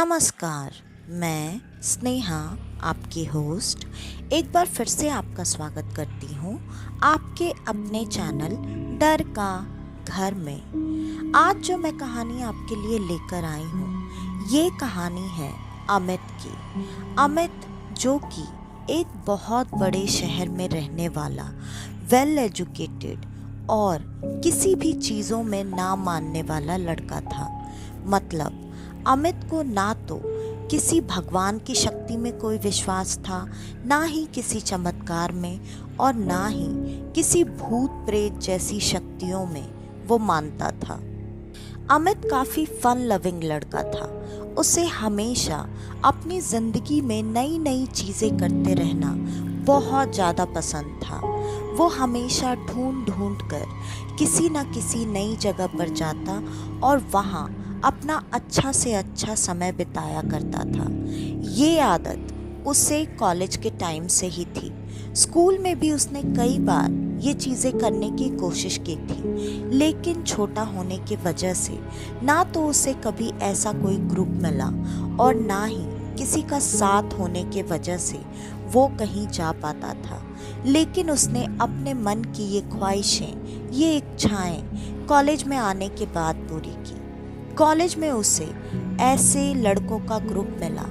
नमस्कार। मैं स्नेहा, आपकी होस्ट, एक बार फिर से आपका स्वागत करती हूँ आपके अपने चैनल डर का घर में। आज जो मैं कहानी आपके लिए लेकर आई हूँ, ये कहानी है अमित की। अमित जो कि एक बहुत बड़े शहर में रहने वाला, वेल एजुकेटेड और किसी भी चीज़ों में ना मानने वाला लड़का था। मतलब अमित को ना तो किसी भगवान की शक्ति में कोई विश्वास था, ना ही किसी चमत्कार में, और ना ही किसी भूत प्रेत जैसी शक्तियों में वो मानता था। अमित काफ़ी फन लविंग लड़का था। उसे हमेशा अपनी ज़िंदगी में नई नई चीज़ें करते रहना बहुत ज़्यादा पसंद था। वो हमेशा ढूंढ ढूंढ कर किसी न किसी नई जगह पर जाता और वहाँ अपना अच्छा से अच्छा समय बिताया करता था। ये आदत उसे कॉलेज के टाइम से ही थी। स्कूल में भी उसने कई बार ये चीज़ें करने की कोशिश की थी, लेकिन छोटा होने की वजह से ना तो उसे कभी ऐसा कोई ग्रुप मिला और ना ही किसी का साथ होने के वजह से वो कहीं जा पाता था। लेकिन उसने अपने मन की ये ख्वाहिशें, ये इच्छाएं कॉलेज में आने के बाद पूरी की। कॉलेज में उसे ऐसे लड़कों का ग्रुप मिला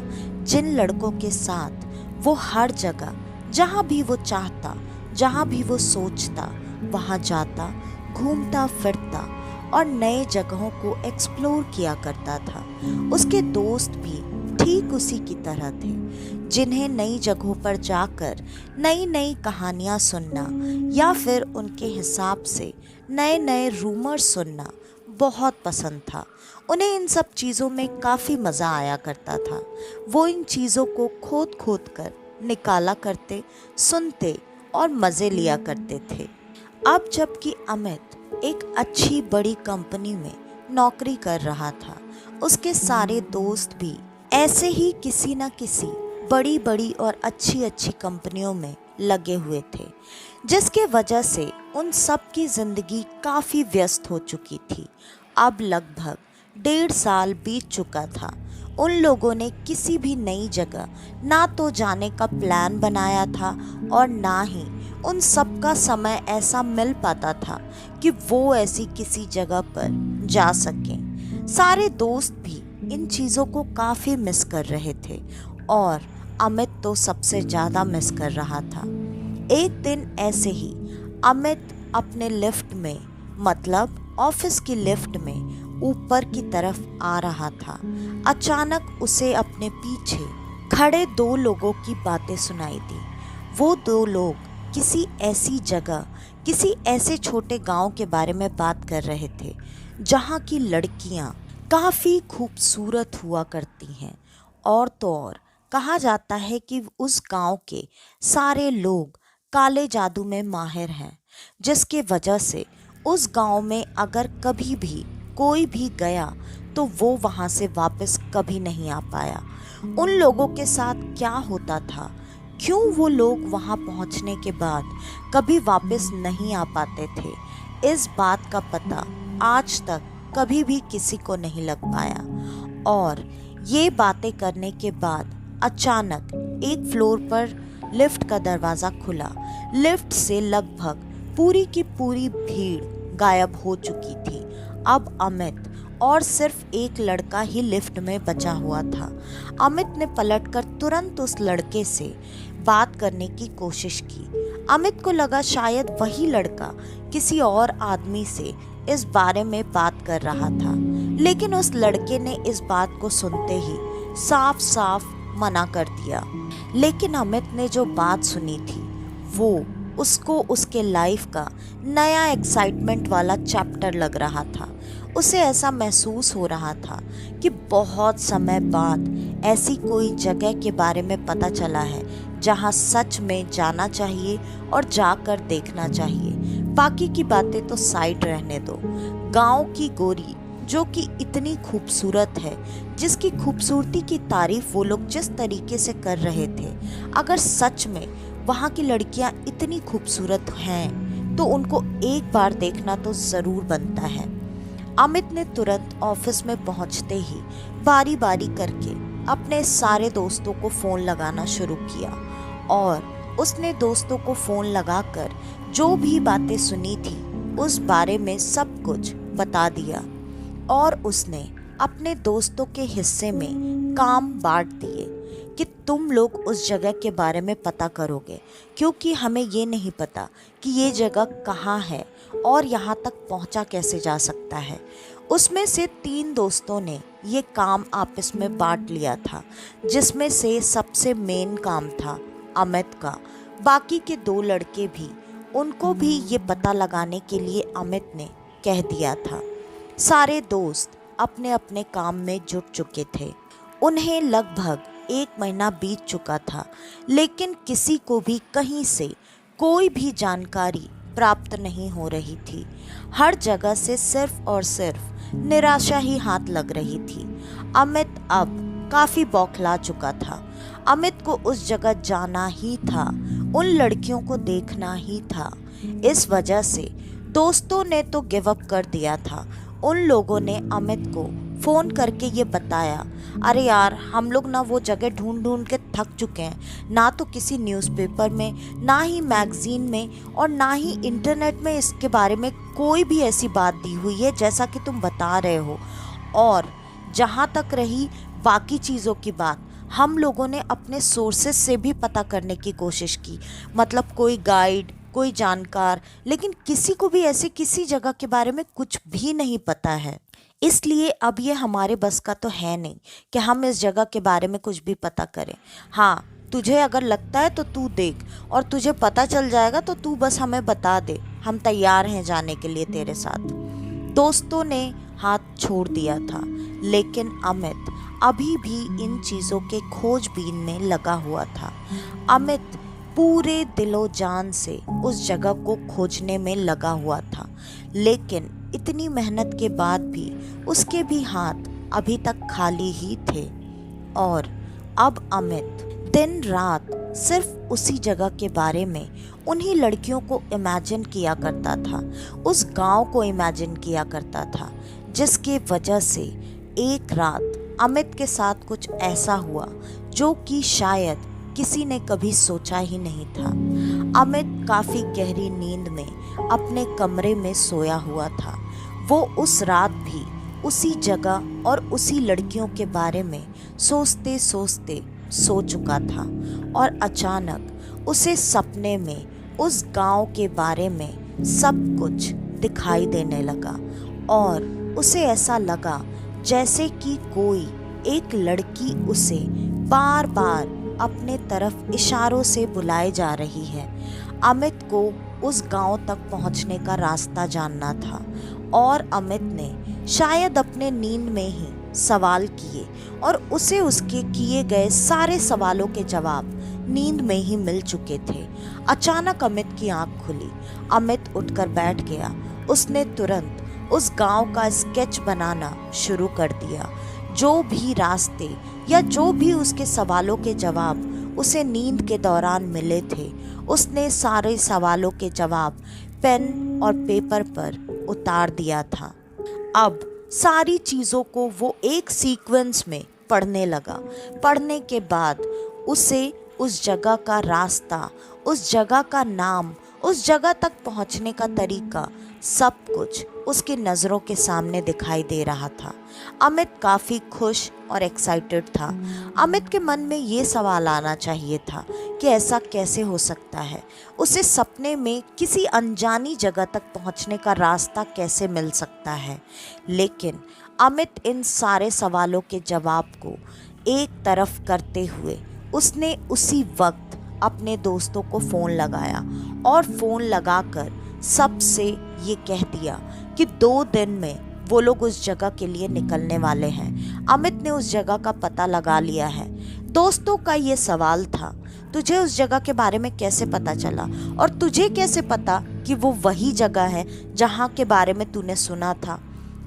जिन लड़कों के साथ वो हर जगह, जहाँ भी वो चाहता, जहाँ भी वो सोचता, वहाँ जाता, घूमता फिरता और नए जगहों को एक्सप्लोर किया करता था। उसके दोस्त भी ठीक उसी की तरह थे, जिन्हें नई जगहों पर जाकर नई नई कहानियाँ सुनना या फिर उनके हिसाब से नए नए रूमर्स सुनना बहुत पसंद था। उन्हें इन सब चीज़ों में काफ़ी मज़ा आया करता था। वो इन चीज़ों को खोद खोद कर निकाला करते, सुनते और मज़े लिया करते थे। अब जबकि अमित एक अच्छी बड़ी कंपनी में नौकरी कर रहा था, उसके सारे दोस्त भी ऐसे ही किसी न किसी बड़ी बड़ी और अच्छी अच्छी कंपनियों में लगे हुए थे, जिसके वजह से उन सब की ज़िंदगी काफ़ी व्यस्त हो चुकी थी। अब लगभग 1.5 साल बीत चुका था। उन लोगों ने किसी भी नई जगह ना तो जाने का प्लान बनाया था और ना ही उन सब का समय ऐसा मिल पाता था कि वो ऐसी किसी जगह पर जा सकें। सारे दोस्त भी इन चीज़ों को काफ़ी मिस कर रहे थे और अमित तो सबसे ज़्यादा मिस कर रहा था। एक दिन ऐसे ही अमित अपने लिफ्ट में, मतलब ऑफिस की लिफ्ट में ऊपर की तरफ आ रहा था। अचानक उसे अपने पीछे खड़े 2 लोगों की बातें सुनाई दी। वो 2 लोग किसी ऐसी जगह, किसी ऐसे छोटे गांव के बारे में बात कर रहे थे जहां की लड़कियां काफ़ी खूबसूरत हुआ करती हैं। और तो और कहा जाता है कि उस गांव के सारे लोग काले जादू में माहिर हैं, जिसके वजह से उस गांव में अगर कभी भी कोई भी गया तो वो वहां से वापस कभी नहीं आ पाया। उन लोगों के साथ क्या होता था, क्यों वो लोग वहां पहुंचने के बाद कभी वापस नहीं आ पाते थे, इस बात का पता आज तक कभी भी किसी को नहीं लग पाया। और ये बातें करने के बाद अचानक एक फ्लोर पर लिफ्ट का दरवाज़ा खुला। लिफ्ट से लगभग पूरी की पूरी भीड़ गायब हो चुकी थी। अब अमित और सिर्फ एक लड़का ही लिफ्ट में बचा हुआ था। अमित ने पलटकर तुरंत उस लड़के से बात करने की कोशिश की। अमित को लगा शायद वही लड़का किसी और आदमी से इस बारे में बात कर रहा था, लेकिन उस लड़के ने इस बात को सुनते ही साफ साफ मना कर दिया। लेकिन अमित ने जो बात सुनी थी वो उसको उसके लाइफ का नया एक्साइटमेंट वाला चैप्टर लग रहा था। उसे ऐसा महसूस हो रहा था कि बहुत समय बाद ऐसी कोई जगह के बारे में पता चला है जहां सच में जाना चाहिए और जाकर देखना चाहिए। बाकी की बातें तो साइड रहने दो। गांव की गोरी जो कि इतनी खूबसूरत है, जिसकी खूबसूरती की तारीफ वो लोग जिस तरीके से कर रहे थे, अगर सच में वहाँ की लड़कियाँ इतनी खूबसूरत हैं तो उनको एक बार देखना तो ज़रूर बनता है। अमित ने तुरंत ऑफिस में पहुंचते ही बारी बारी करके अपने सारे दोस्तों को फ़ोन लगाना शुरू किया और उसने दोस्तों को फ़ोन लगाकर जो भी बातें सुनी थी उस बारे में सब कुछ बता दिया और उसने अपने दोस्तों के हिस्से में काम बांट दिए कि तुम लोग उस जगह के बारे में पता करोगे, क्योंकि हमें ये नहीं पता कि ये जगह कहाँ है और यहाँ तक पहुँचा कैसे जा सकता है। उसमें से 3 दोस्तों ने ये काम आपस में बांट लिया था, जिसमें से सबसे मेन काम था अमित का। बाकी के 2 लड़के भी, उनको भी ये पता लगाने के लिए अमित ने कह दिया था। सारे दोस्त अपने अपने काम में जुट चुके थे। उन्हें लगभग 1 महीना बीत चुका था, लेकिन किसी को भी कहीं से कोई भी जानकारी प्राप्त नहीं हो रही थी। हर जगह से सिर्फ और सिर्फ निराशा ही हाथ लग रही थी। अमित अब काफ़ी बौखला चुका था। अमित को उस जगह जाना ही था, उन लड़कियों को देखना ही था। इस वजह से दोस्तों ने तो गिव अप कर दिया था। उन लोगों ने अमित को फ़ोन करके ये बताया, अरे यार हम लोग ना वो जगह ढूंढ ढूंढ के थक चुके हैं। ना तो किसी न्यूज़पेपर में, ना ही मैगज़ीन में और ना ही इंटरनेट में इसके बारे में कोई भी ऐसी बात दी हुई है जैसा कि तुम बता रहे हो। और जहाँ तक रही बाकी चीज़ों की बात, हम लोगों ने अपने सोर्सेस से भी पता करने की कोशिश की, मतलब कोई गाइड, कोई जानकार, लेकिन किसी को भी ऐसे किसी जगह के बारे में कुछ भी नहीं पता है। इसलिए अब ये हमारे बस का तो है नहीं कि हम इस जगह के बारे में कुछ भी पता करें। हाँ, तुझे अगर लगता है तो तू देख और तुझे पता चल जाएगा तो तू बस हमें बता दे, हम तैयार हैं जाने के लिए तेरे साथ। दोस्तों ने हाथ छोड़ दिया था, लेकिन अमित अभी भी इन चीज़ों के खोजबीन में लगा हुआ था। अमित पूरे दिलो जान से उस जगह को खोजने में लगा हुआ था, लेकिन इतनी मेहनत के बाद भी उसके भी हाथ अभी तक खाली ही थे। और अब अमित दिन रात सिर्फ उसी जगह के बारे में, उन्हीं लड़कियों को इमेजिन किया करता था, उस गांव को इमेजिन किया करता था, जिसके वजह से एक रात अमित के साथ कुछ ऐसा हुआ जो कि शायद किसी ने कभी सोचा ही नहीं था। अमित काफ़ी गहरी नींद में अपने कमरे में सोया हुआ था। वो उस रात भी उसी जगह और उसी लड़कियों के बारे में सोचते सोचते सो चुका था और अचानक उसे सपने में उस गांव के बारे में सब कुछ दिखाई देने लगा और उसे ऐसा लगा जैसे कि कोई एक लड़की उसे बार बार अपने तरफ इशारों से बुलाए जा रही है। अमित को उस गांव तक पहुंचने का रास्ता जानना था और अमित ने शायद अपने नींद में ही सवाल किए और उसे उसके किए गए सारे सवालों के जवाब नींद में ही मिल चुके थे। अचानक अमित की आंख खुली। अमित उठकर बैठ गया। उसने तुरंत उस गांव का स्केच बनाना शुरू कर दिया। जो भी रास्ते या जो भी उसके सवालों के जवाब उसे नींद के दौरान मिले थे, उसने सारे सवालों के जवाब पेन और पेपर पर उतार दिया था। अब सारी चीज़ों को वो एक सीक्वेंस में पढ़ने लगा। पढ़ने के बाद उसे उस जगह का रास्ता, उस जगह का नाम, उस जगह तक पहुंचने का तरीका, सब कुछ उसकी नज़रों के सामने दिखाई दे रहा था। अमित काफ़ी खुश और एक्साइटेड था। अमित के मन में ये सवाल आना चाहिए था कि ऐसा कैसे हो सकता है, उसे सपने में किसी अनजानी जगह तक पहुंचने का रास्ता कैसे मिल सकता है। लेकिन अमित इन सारे सवालों के जवाब को एक तरफ करते हुए उसने उसी वक्त अपने दोस्तों को फ़ोन लगाया और फ़ोन लगाकर सबसे ये कह दिया कि 2 दिन में वो लोग उस जगह के लिए निकलने वाले हैं। अमित ने उस जगह का पता लगा लिया है। दोस्तों का ये सवाल था, तुझे उस जगह के बारे में कैसे पता चला और तुझे कैसे पता कि वो वही जगह है जहाँ के बारे में तूने सुना था।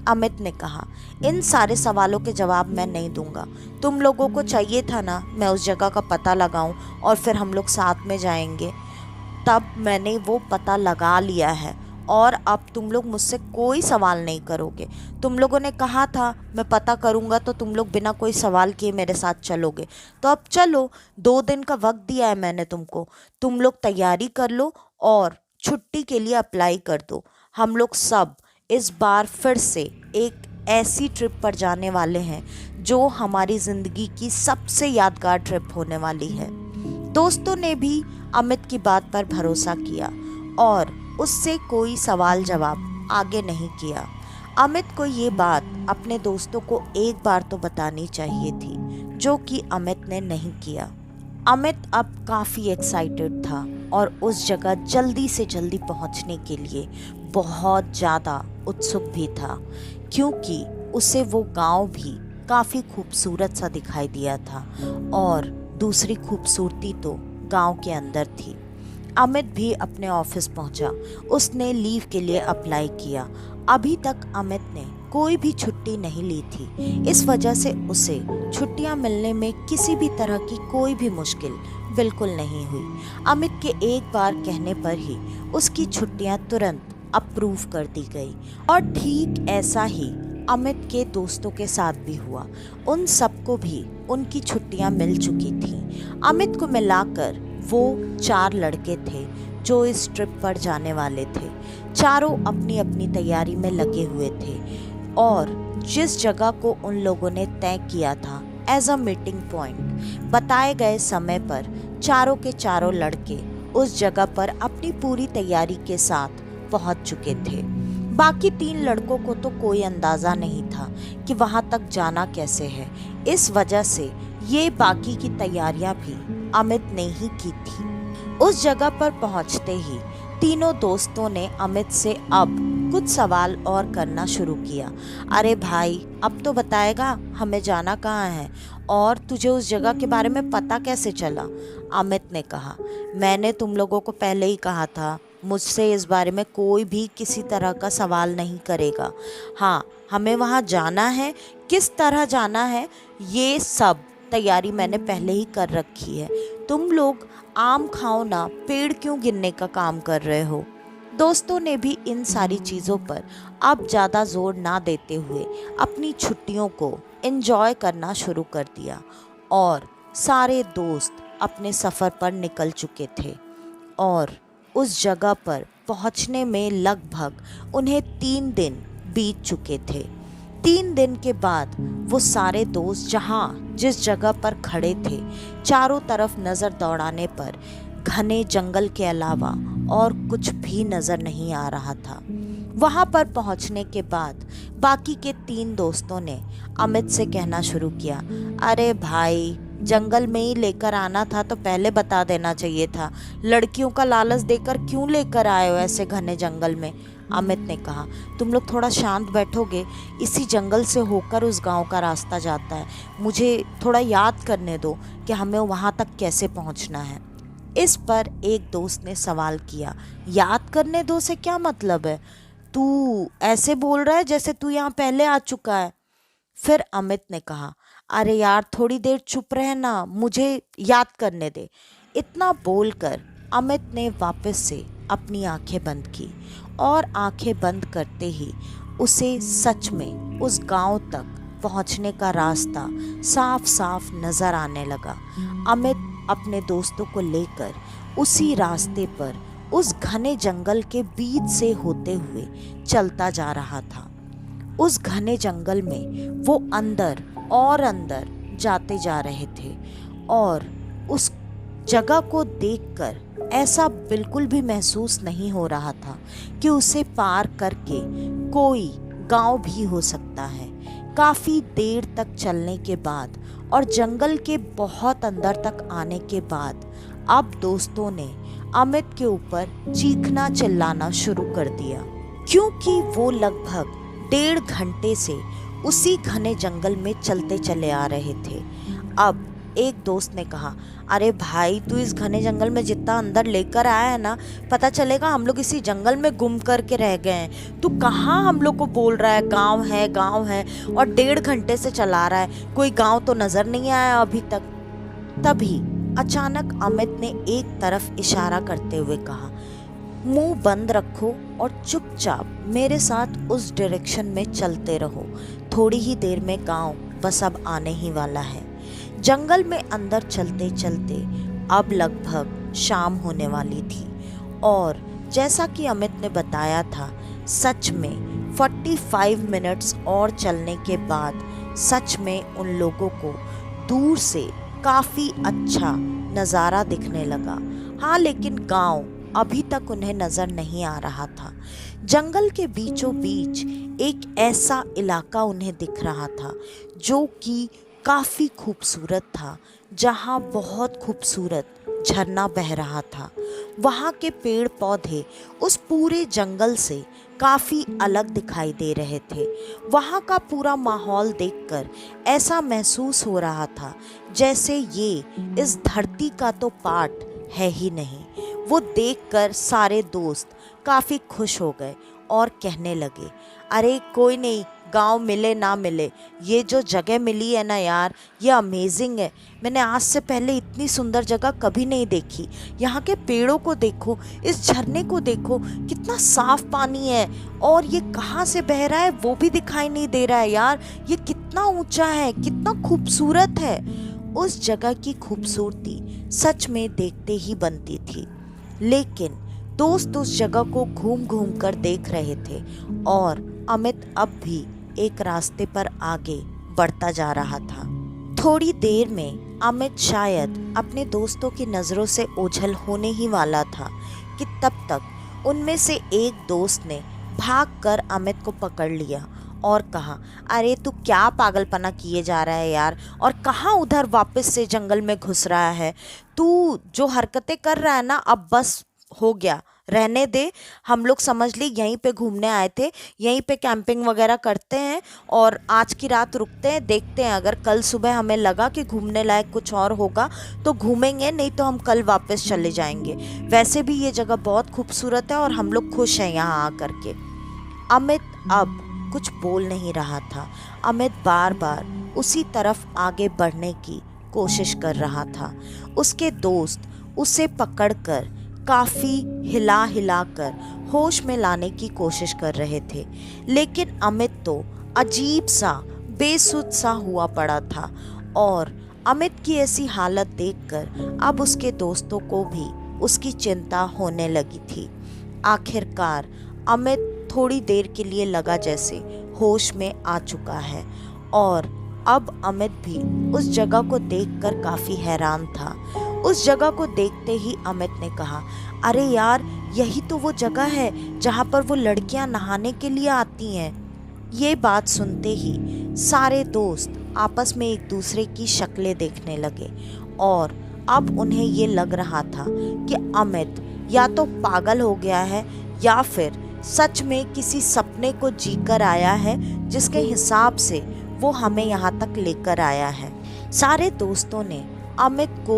अमित ने कहा, इन सारे सवालों के जवाब मैं नहीं दूंगा। तुम लोगों को चाहिए था ना मैं उस जगह का पता लगाऊं और फिर हम लोग साथ में जाएंगे। तब मैंने वो पता लगा लिया है और अब तुम लोग मुझसे कोई सवाल नहीं करोगे। तुम लोगों ने कहा था मैं पता करूँगा तो तुम लोग बिना कोई सवाल किए मेरे साथ चलोगे, तो अब चलो। 2 दिन का वक्त दिया है मैंने तुमको, तुम लोग तैयारी कर लो और छुट्टी के लिए अप्लाई कर दो। हम लोग सब इस बार फिर से एक ऐसी ट्रिप पर जाने वाले हैं जो हमारी ज़िंदगी की सबसे यादगार ट्रिप होने वाली है। दोस्तों ने भी अमित की बात पर भरोसा किया और उससे कोई सवाल जवाब आगे नहीं किया। अमित को ये बात अपने दोस्तों को एक बार तो बतानी चाहिए थी, जो कि अमित ने नहीं किया। अमित अब काफ़ी एक्साइटेड था और उस जगह जल्दी से जल्दी पहुंचने के लिए बहुत ज़्यादा उत्सुक भी था, क्योंकि उसे वो गांव भी काफ़ी खूबसूरत सा दिखाई दिया था और दूसरी खूबसूरती तो गांव के अंदर थी। अमित भी अपने ऑफिस पहुंचा। उसने लीव के लिए अप्लाई किया। अभी तक अमित ने कोई भी छुट्टी नहीं ली थी, इस वजह से उसे छुट्टियां मिलने में किसी भी तरह की कोई भी मुश्किल बिल्कुल नहीं हुई। अमित के एक बार कहने पर ही उसकी छुट्टियां तुरंत अप्रूव कर दी गई और ठीक ऐसा ही अमित के दोस्तों के साथ भी हुआ। उन सबको भी उनकी छुट्टियां मिल चुकी थी। अमित को मिलाकर वो 4 लड़के थे जो इस ट्रिप पर जाने वाले थे। चारों अपनी अपनी तैयारी में लगे हुए थे और जिस जगह को उन लोगों ने तय किया था एज अ मीटिंग पॉइंट, बताए गए समय पर चारों के चारों लड़के उस जगह पर अपनी पूरी तैयारी के साथ पहुंच चुके थे। बाकी 3 लड़कों को तो कोई अंदाज़ा नहीं था कि वहां तक जाना कैसे है, इस वजह से ये बाकी की तैयारियां भी अमित ने ही की थी। उस जगह पर पहुंचते ही तीनों दोस्तों ने अमित से अब कुछ सवाल और करना शुरू किया। अरे भाई, अब तो बताएगा हमें जाना कहाँ है और तुझे उस जगह के बारे में पता कैसे चला? अमित ने कहा, मैंने तुम लोगों को पहले ही कहा था, मुझसे इस बारे में कोई भी किसी तरह का सवाल नहीं करेगा। हाँ, हमें वहाँ जाना है, किस तरह जाना है ये सब तैयारी मैंने पहले ही कर रखी है। तुम लोग आम खाओ ना, पेड़ क्यों गिनने का काम कर रहे हो? दोस्तों ने भी इन सारी चीज़ों पर अब ज़्यादा जोर ना देते हुए अपनी छुट्टियों को एंजॉय करना शुरू कर दिया और सारे दोस्त अपने सफ़र पर निकल चुके थे और उस जगह पर पहुंचने में लगभग उन्हें 3 दिन बीत चुके थे। 3 दिन के बाद वो सारे दोस्त जिस जगह पर खड़े थे, चारों तरफ नज़र दौड़ाने पर घने जंगल के अलावा और कुछ भी नज़र नहीं आ रहा था। वहाँ पर पहुँचने के बाद बाकी के 3 दोस्तों ने अमित से कहना शुरू किया, अरे भाई, जंगल में ही लेकर आना था तो पहले बता देना चाहिए था। लड़कियों का लालच देकर क्यों लेकर आए हो ऐसे घने जंगल में? अमित ने कहा, तुम लोग थोड़ा शांत बैठोगे? इसी जंगल से होकर उस गांव का रास्ता जाता है, मुझे थोड़ा याद करने दो कि हमें वहाँ तक कैसे पहुँचना है। इस पर एक दोस्त ने सवाल किया, याद करने दो से क्या मतलब है? तू ऐसे बोल रहा है जैसे तू यहाँ पहले आ चुका है। फिर अमित ने कहा, अरे यार, थोड़ी देर चुप रहे ना, मुझे याद करने दे। इतना बोलकर अमित ने वापस से अपनी आंखें बंद की और आंखें बंद करते ही उसे सच में उस गांव तक पहुंचने का रास्ता साफ साफ नजर आने लगा। अमित अपने दोस्तों को लेकर उसी रास्ते पर उस घने जंगल के बीच से होते हुए चलता जा रहा था। उस घने जंगल में वो अंदर और अंदर जाते जा रहे थे और उस जगह को देखकर ऐसा बिल्कुल भी महसूस नहीं हो रहा था कि उसे पार करके कोई गांव भी हो सकता है। काफ़ी देर तक चलने के बाद और जंगल के बहुत अंदर तक आने के बाद अब दोस्तों ने अमित के ऊपर चीखना चिल्लाना शुरू कर दिया, क्योंकि वो लगभग 1.5 घंटे से उसी घने जंगल में चलते चले आ रहे थे। अब एक दोस्त ने कहा, अरे भाई, तू इस घने जंगल में जितना अंदर लेकर आया है ना, पता चलेगा हम लोग इसी जंगल में गुम करके रह गए हैं। तू कहाँ हम लोग को बोल रहा है गांव है गांव है, और 1.5 घंटे से चला रहा है, कोई गांव तो नज़र नहीं आया अभी तक। तभी अचानक अमित ने एक तरफ इशारा करते हुए कहा, मुंह बंद रखो और चुपचाप मेरे साथ उस डायरेक्शन में चलते रहो। थोड़ी ही देर में गांव बस अब आने ही वाला है। जंगल में अंदर चलते चलते अब लगभग शाम होने वाली थी और जैसा कि अमित ने बताया था, सच में 45 मिनट्स और चलने के बाद सच में उन लोगों को दूर से काफ़ी अच्छा नज़ारा दिखने लगा। हाँ, लेकिन गांव अभी तक उन्हें नज़र नहीं आ रहा था। जंगल के बीचों बीच एक ऐसा इलाका उन्हें दिख रहा था जो कि काफ़ी खूबसूरत था, जहाँ बहुत खूबसूरत झरना बह रहा था। वहाँ के पेड़ पौधे उस पूरे जंगल से काफ़ी अलग दिखाई दे रहे थे। वहाँ का पूरा माहौल देखकर ऐसा महसूस हो रहा था जैसे ये इस धरती का तो पार्ट है ही नहीं। वो देखकर सारे दोस्त काफ़ी खुश हो गए और कहने लगे, अरे कोई नहीं, गांव मिले ना मिले, ये जो जगह मिली है ना यार, ये अमेजिंग है। मैंने आज से पहले इतनी सुंदर जगह कभी नहीं देखी। यहाँ के पेड़ों को देखो, इस झरने को देखो, कितना साफ पानी है और ये कहाँ से बह रहा है वो भी दिखाई नहीं दे रहा है यार। ये कितना ऊंचा है, कितना खूबसूरत है। उस जगह की खूबसूरती सच में देखते ही बनती थी। लेकिन दोस्त उस जगह को घूम घूम कर देख रहे थे और अमित अब भी एक रास्ते पर आगे बढ़ता जा रहा था। थोड़ी देर में अमित शायद अपने दोस्तों की नज़रों से ओझल होने ही वाला था कि तब तक उनमें से एक दोस्त ने भागकर अमित को पकड़ लिया और कहा, अरे तू क्या पागलपना किए जा रहा है यार, और कहाँ उधर वापस से जंगल में घुस रहा है। तू जो हरकतें कर रहा है ना, अब बस हो गया, रहने दे। हम लोग समझ ली यहीं पे घूमने आए थे, यहीं पे कैंपिंग वगैरह करते हैं और आज की रात रुकते हैं, देखते हैं अगर कल सुबह हमें लगा कि घूमने लायक कुछ और होगा तो घूमेंगे, नहीं तो हम कल वापस चले जाएंगे। वैसे भी ये जगह बहुत खूबसूरत है और हम लोग खुश हैं यहाँ आकर के। अमित अब कुछ बोल नहीं रहा था। अमित बार बार उसी तरफ आगे बढ़ने की कोशिश कर रहा था। उसके दोस्त उसे पकड़कर काफ़ी हिला हिला कर होश में लाने की कोशिश कर रहे थे, लेकिन अमित तो अजीब सा बेसुध सा हुआ पड़ा था और अमित की ऐसी हालत देखकर अब उसके दोस्तों को भी उसकी चिंता होने लगी थी। आखिरकार अमित थोड़ी देर के लिए लगा जैसे होश में आ चुका है और अब अमित भी उस जगह को देखकर काफ़ी हैरान था। उस जगह को देखते ही अमित ने कहा, अरे यार, यही तो वो जगह है जहाँ पर वो लड़कियाँ नहाने के लिए आती हैं। ये बात सुनते ही सारे दोस्त आपस में एक दूसरे की शक्लें देखने लगे और अब उन्हें ये लग रहा था कि अमित या तो पागल हो गया है या फिर सच में किसी सपने को जीकर आया है जिसके हिसाब से वो हमें यहाँ तक लेकर आया है। सारे दोस्तों ने अमित को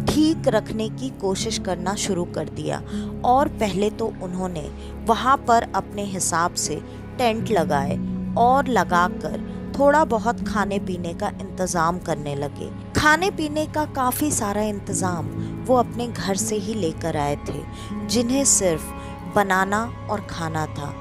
ठीक रखने की कोशिश करना शुरू कर दिया और पहले तो उन्होंने वहाँ पर अपने हिसाब से टेंट लगाए और लगाकर थोड़ा बहुत खाने पीने का इंतज़ाम करने लगे। खाने पीने का काफ़ी सारा इंतज़ाम वो अपने घर से ही लेकर आए थे, जिन्हें सिर्फ बनाना और खाना था।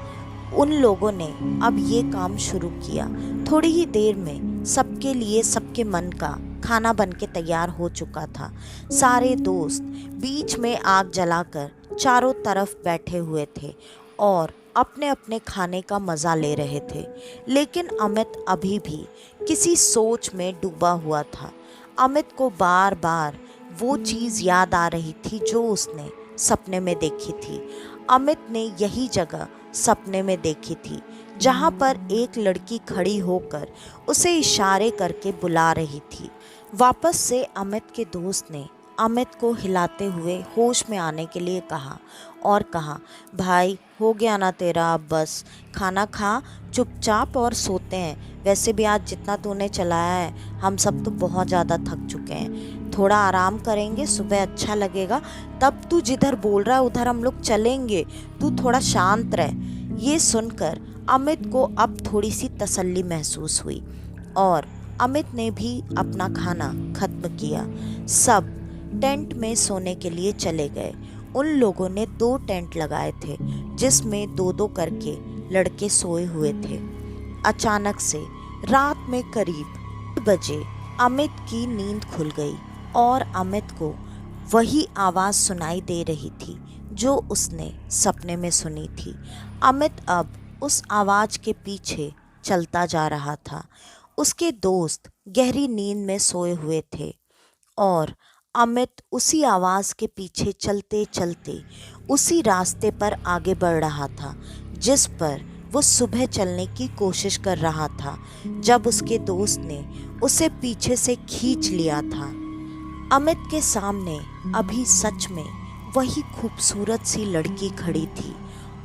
उन लोगों ने अब ये काम शुरू किया। थोड़ी ही देर में सबके लिए सबके मन का खाना बन के तैयार हो चुका था। सारे दोस्त बीच में आग जलाकर चारों तरफ बैठे हुए थे और अपने अपने खाने का मज़ा ले रहे थे, लेकिन अमित अभी भी किसी सोच में डूबा हुआ था। अमित को बार बार वो चीज़ याद आ रही थी जो उसने सपने में देखी थी। अमित ने यही जगह सपने में देखी थी जहाँ पर एक लड़की खड़ी होकर उसे इशारे करके बुला रही थी। वापस से अमित के दोस्त ने अमित को हिलाते हुए होश में आने के लिए कहा और कहा, भाई हो गया ना तेरा, अब बस खाना खा चुपचाप और सोते हैं। वैसे भी आज जितना तूने चलाया है हम सब तो बहुत ज़्यादा थक चुके हैं, थोड़ा आराम करेंगे, सुबह अच्छा लगेगा, तब तू जिधर बोल रहा है उधर हम लोग चलेंगे, तू थोड़ा शांत रह। ये सुनकर अमित को अब थोड़ी सी तसल्ली महसूस हुई और अमित ने भी अपना खाना खत्म किया। सब टेंट में सोने के लिए चले गए। उन लोगों ने 2 टेंट लगाए थे जिसमें 2-2 करके लड़के सोए हुए थे। अचानक से रात में करीब 2 बजे अमित की नींद खुल गई और अमित को वही आवाज़ सुनाई दे रही थी जो उसने सपने में सुनी थी। अमित अब उस आवाज़ के पीछे चलता जा रहा था। उसके दोस्त गहरी नींद में सोए हुए थे और अमित उसी आवाज़ के पीछे चलते चलते उसी रास्ते पर आगे बढ़ रहा था जिस पर वो सुबह चलने की कोशिश कर रहा था जब उसके दोस्त ने उसे पीछे से खींच लिया था। अमित के सामने अभी सच में वही खूबसूरत सी लड़की खड़ी थी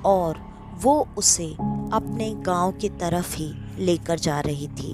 और वो उसे अपने गांव की तरफ ही लेकर जा रही थी।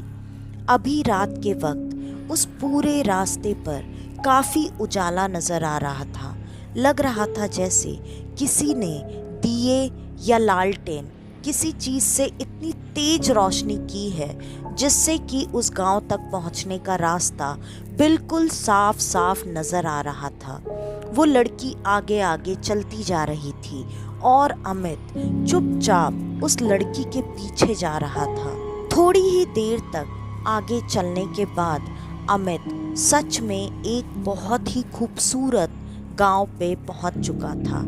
अभी रात के वक्त उस पूरे रास्ते पर काफ़ी उजाला नज़र आ रहा था। लग रहा था जैसे किसी ने दिए या लालटेन किसी चीज़ से इतनी तेज रोशनी की है जिससे कि उस गांव तक पहुंचने का रास्ता बिल्कुल साफ साफ नज़र आ रहा था। वो लड़की आगे आगे चलती जा रही थी और अमित चुपचाप उस लड़की के पीछे जा रहा था। थोड़ी ही देर तक आगे चलने के बाद अमित सच में एक बहुत ही खूबसूरत गांव पे पहुंच चुका था।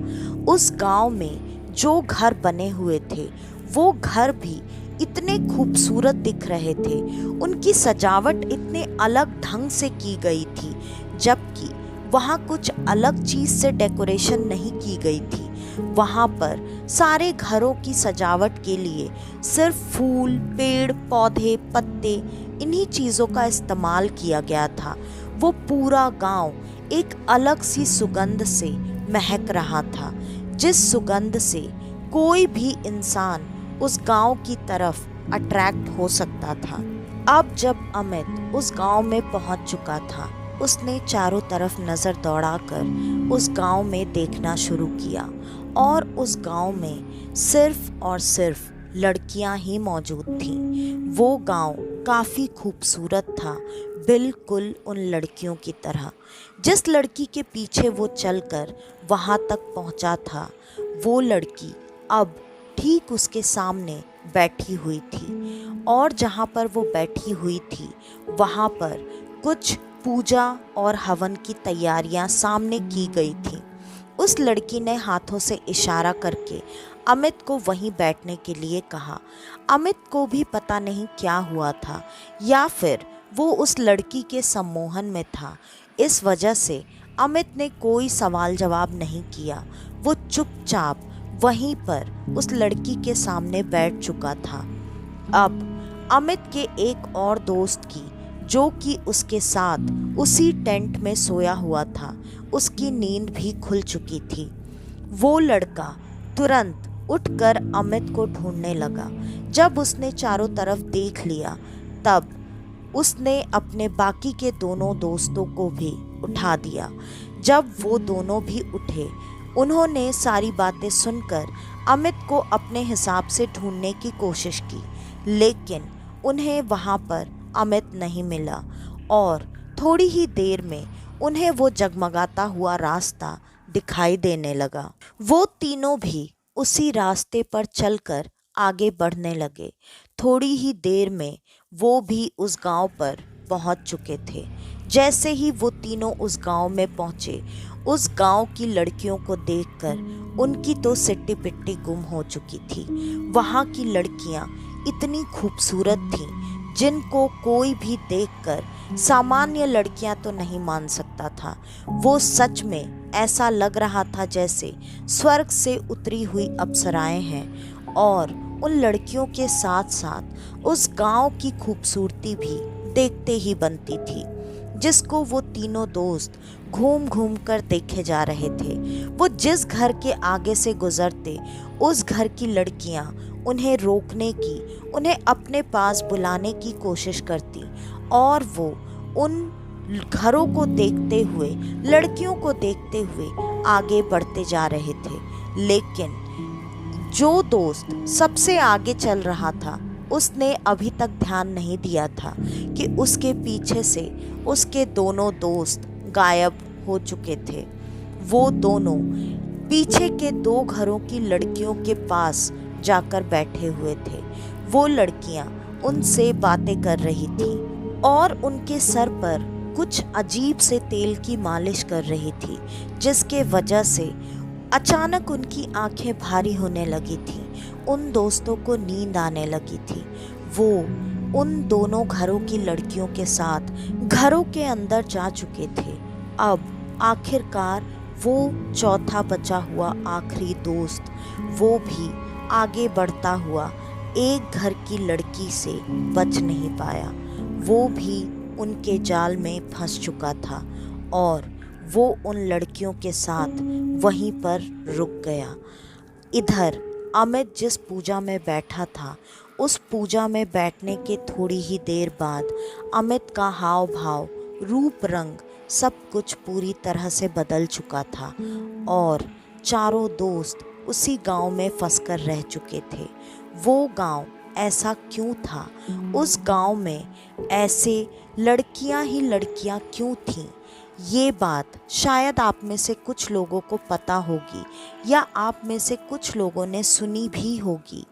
उस गांव में जो घर बने हुए थे वो घर भी इतने खूबसूरत दिख रहे थे। उनकी सजावट इतने अलग ढंग से की गई थी जबकि वहाँ कुछ अलग चीज़ से डेकोरेशन नहीं की गई थी। वहाँ पर सारे घरों की सजावट के लिए सिर्फ फूल, पेड़, पौधे, पत्ते इन्हीं चीज़ों का इस्तेमाल किया गया था। वो पूरा गांव एक अलग सी सुगंध से महक रहा था जिस सुगंध से कोई भी इंसान उस गांव की तरफ अट्रैक्ट हो सकता था। अब जब अमित उस गांव में पहुंच चुका था उसने चारों तरफ नज़र दौड़ाकर उस गांव में देखना शुरू किया और उस गांव में सिर्फ और सिर्फ लड़कियां ही मौजूद थीं। वो गांव काफ़ी खूबसूरत था, बिल्कुल उन लड़कियों की तरह। जिस लड़की के पीछे वो चलकर वहां तक पहुंचा था वो लड़की अब ठीक उसके सामने बैठी हुई थी और जहां पर वो बैठी हुई थी वहां पर कुछ पूजा और हवन की तैयारियां सामने की गई थी। उस लड़की ने हाथों से इशारा करके अमित को वहीं बैठने के लिए कहा। अमित को भी पता नहीं क्या हुआ था या फिर वो उस लड़की के सम्मोहन में था। इस वजह से अमित ने कोई सवाल जवाब नहीं किया। वो चुपचाप वहीं पर उस लड़की के सामने बैठ चुका था। अब अमित के एक और दोस्त की जो कि उसके साथ उसी टेंट में सोया हुआ था उसकी नींद भी खुल चुकी थी। वो लड़का तुरंत उठकर अमित को ढूंढने लगा। जब उसने चारों तरफ देख लिया तब उसने अपने बाकी के दोनों दोस्तों को भी उठा दिया। जब वो दोनों भी उठे उन्होंने सारी बातें सुनकर अमित को अपने हिसाब से ढूंढने की कोशिश की, लेकिन उन्हें वहाँ पर अमित नहीं मिला और थोड़ी ही देर में उन्हें वो जगमगाता हुआ रास्ता दिखाई देने लगा। वो तीनों भी उसी रास्ते पर चलकर आगे बढ़ने लगे। थोड़ी ही देर में वो भी उस गांव पर पहुंच चुके थे। जैसे ही वो तीनों उस गांव में पहुंचे उस गांव की लड़कियों को देखकर उनकी तो सिट्टी पिट्टी गुम हो चुकी थी। वहाँ की लड़कियाँ इतनी खूबसूरत थीं जिनको कोई भी देखकर सामान्य लड़कियां तो नहीं मान सकता था। वो सच में ऐसा लग रहा था जैसे स्वर्ग से उतरी हुई अप्सराएं हैं और उन लड़कियों के साथ साथ उस गांव की खूबसूरती भी देखते ही बनती थी जिसको वो तीनों दोस्त घूम घूम कर देखे जा रहे थे। वो जिस घर के आगे से गुजरते उस घर की लड़कियां उन्हें रोकने की, उन्हें अपने पास बुलाने की कोशिश करती और वो उन घरों को देखते हुए, लड़कियों को देखते हुए आगे बढ़ते जा रहे थे। लेकिन जो दोस्त सबसे आगे चल रहा था उसने अभी तक ध्यान नहीं दिया था कि उसके पीछे से उसके दोनों दोस्त गायब हो चुके थे। वो दोनों पीछे के 2 घरों की लड़कियों के पास जाकर बैठे हुए थे। वो लड़कियां उनसे बातें कर रही थी और उनके सर पर कुछ अजीब से तेल की मालिश कर रही थी, जिसके वजह से अचानक उनकी आंखें भारी होने लगी थी। उन दोस्तों को नींद आने लगी थी। वो उन दोनों घरों की लड़कियों के साथ घरों के अंदर जा चुके थे। अब आखिरकार वो चौथा बचा हुआ आखिरी दोस्त, वो भी आगे बढ़ता हुआ एक घर की लड़की से बच नहीं पाया। वो भी उनके जाल में फंस चुका था और वो उन लड़कियों के साथ वहीं पर रुक गया। इधर अमित जिस पूजा में बैठा था, उस पूजा में बैठने के थोड़ी ही देर बाद अमित का हाव भाव, रूप रंग, सब कुछ पूरी तरह से बदल चुका था और चारों दोस्त उसी गांव में फंसकर रह चुके थे। वो गांव ऐसा क्यों था? उस गांव में ऐसे लड़कियां ही लड़कियां क्यों थीं? ये बात शायद आप में से कुछ लोगों को पता होगी या आप में से कुछ लोगों ने सुनी भी होगी।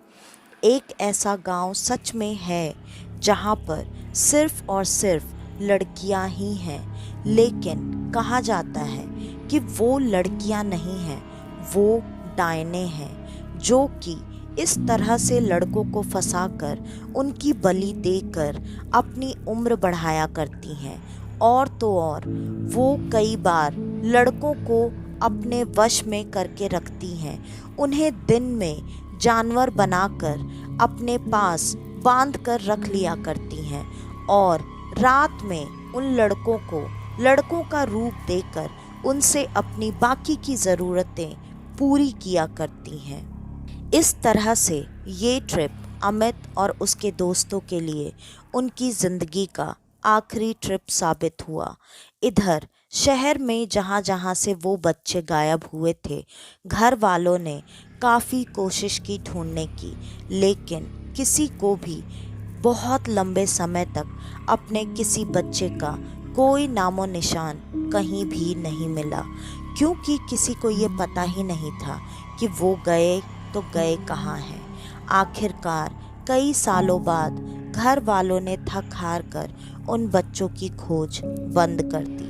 एक ऐसा गांव सच में है जहां पर सिर्फ और सिर्फ लड़कियां ही हैं, लेकिन कहा जाता है कि वो लड़कियां नहीं हैं, वो डायने हैं, जो कि इस तरह से लड़कों को फंसाकर उनकी बलि देकर अपनी उम्र बढ़ाया करती हैं। और तो और वो कई बार लड़कों को अपने वश में करके रखती हैं। उन्हें दिन में जानवर बनाकर अपने पास बांध कर रख लिया करती हैं और रात में उन लड़कों को लड़कों का रूप देकर उनसे अपनी बाकी की ज़रूरतें पूरी किया करती हैं। इस तरह से ये ट्रिप अमित और उसके दोस्तों के लिए उनकी ज़िंदगी का आखिरी ट्रिप साबित हुआ। इधर शहर में जहाँ जहाँ से वो बच्चे गायब हुए थे, घर वालों ने काफ़ी कोशिश की ढूंढने की, लेकिन किसी को भी बहुत लंबे समय तक अपने किसी बच्चे का कोई नामो निशान कहीं भी नहीं मिला, क्योंकि किसी को ये पता ही नहीं था कि वो गए तो गए कहाँ हैं। आखिरकार कई सालों बाद घर वालों ने थक हार कर उन बच्चों की खोज बंद कर दी।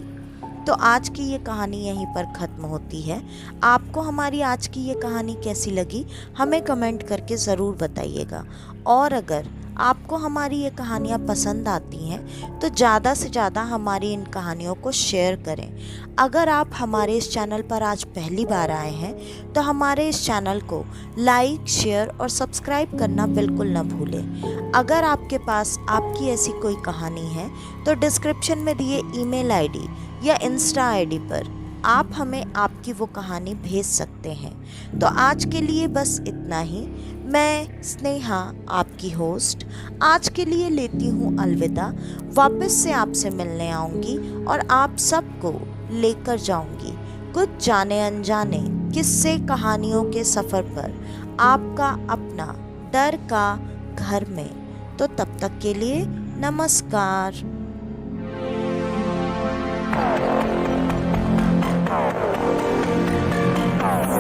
तो आज की ये कहानी यहीं पर ख़त्म होती है। आपको हमारी आज की ये कहानी कैसी लगी हमें कमेंट करके ज़रूर बताइएगा। और अगर आपको हमारी ये कहानियाँ पसंद आती हैं तो ज़्यादा से ज़्यादा हमारी इन कहानियों को शेयर करें। अगर आप हमारे इस चैनल पर आज पहली बार आए हैं तो हमारे इस चैनल को लाइक, शेयर और सब्सक्राइब करना बिल्कुल न भूलें। अगर आपके पास आपकी ऐसी कोई कहानी है तो डिस्क्रिप्शन में दिए ईमेल आईडी या इंस्टा आईडी पर आप हमें आपकी वो कहानी भेज सकते हैं। तो आज के लिए बस इतना ही। मैं स्नेहा, आपकी होस्ट, आज के लिए लेती हूँ अलविदा। वापस से आपसे मिलने आऊँगी और आप सबको लेकर जाऊँगी कुछ जाने अनजाने किस्से कहानियों के सफ़र पर, आपका अपना डर का घर में। तो तब तक के लिए नमस्कार।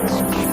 Thank you.